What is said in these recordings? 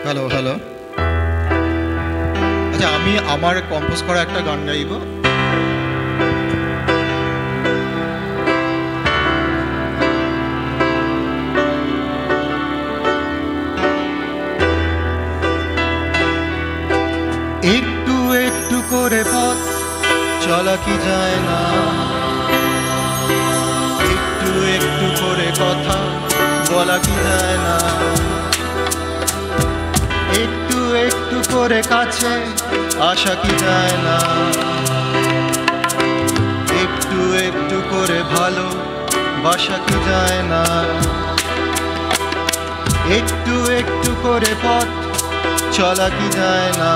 Hello hello. আচ্ছা, আমি আমার কম্পোজ করা একটা গান গাইব। একটু একটু করে পথ চলা কি যায় না, একটু একটু করে কথা বলা কি যায় না, একটু একটু করে কাছে আসা কি যায় না, একটু একটু করে ভালো বাসা কি যায় না, একটু একটু করে পথ চলা কি যায় না,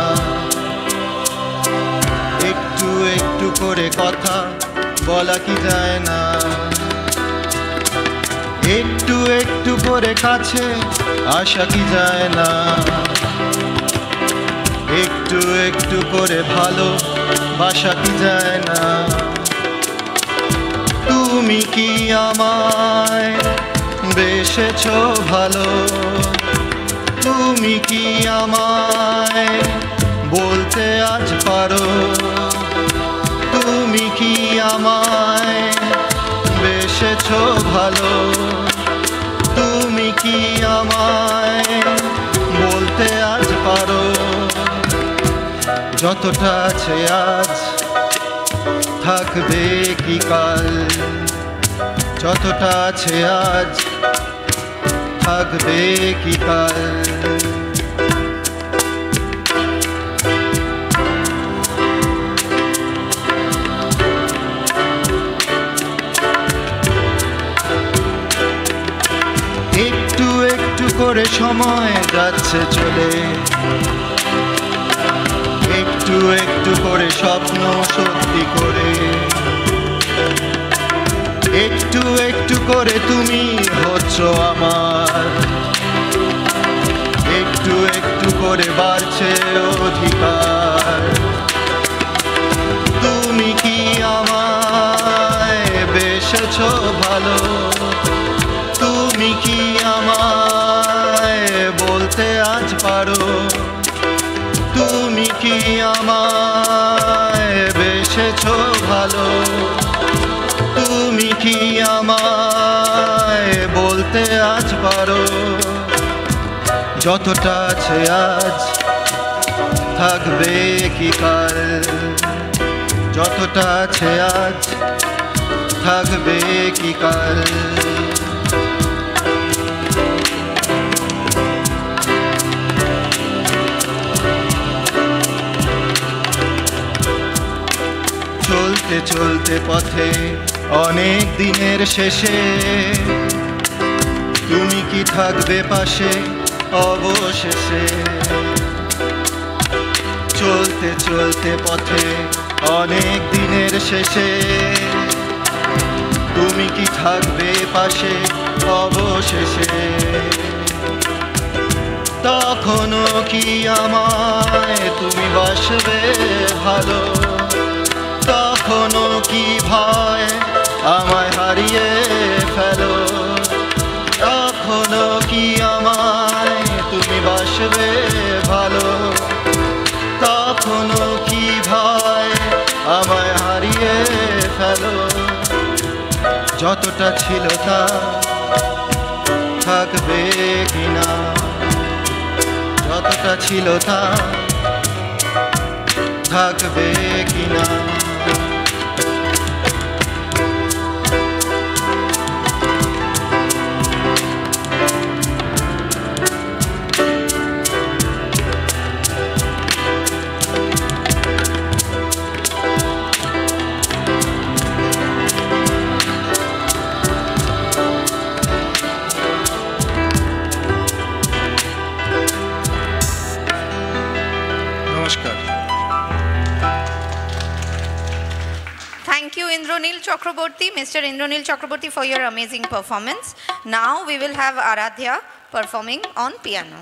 একটু একটু করে কথা বলা কি যায় না, একটু একটু করে কাছে আসা কি যায় না, একটু একটু করে ভালো বাসা কি যায় না। তুমি কি আমায় বেসেছো ভালো, তুমি কি আমায় বলতে আজ পারো, তুমি কি আমায় বেসেছো ভালো, তুমি কি আমায় বলতে আজ পারো। যতটা আছে আজ থাকবে কি কাল, যতটা আছে আজ থাকবে কি কাল। একটু একটু করে সময় যাচ্ছে চলে, একটু একটু করে স্বপ্ন সত্যি করে, একটু একটু করে তুমি হচ্ছ আমার, একটু একটু করে বাড়ছে অধিকার। তুমি কি আমায় বেসেছো ভালো, তুমি কি আমায় বলতে আজ পারো, তুমি কি আমায় বেসেছো ভালো, তুমি কি আমায় বলতে আজ পারো। যতটা আছে আজ থাকবে কি কাল, যতটা আছে আজ থাকবে কি কাল। চলতে চলতে পথে অনেক দিনের শেষে তুমি কি থাকবে পাশে অবশেষে। চলতে চলতে পথে অনেক দিনের শেষে তুমি কি থাকবে পাশে অবশেষে। তখনও কি আমায় তুমি বাসবে ভালো, তখনও কি ভয় আমায় হারিয়ে ফেলো, তখনও কি আমায় তুমি বাসবে ভালো, তখনও কি ভয় আমায় হারিয়ে ফেলো। যতটা ছিল তা থাকবে কিনা, যতটা ছিল তা থাকবে কিনা। Thank you, Indranil Chakraborty, Mr. Indranil Chakraborty, for your amazing performance. Now we will have Aradhya performing on piano.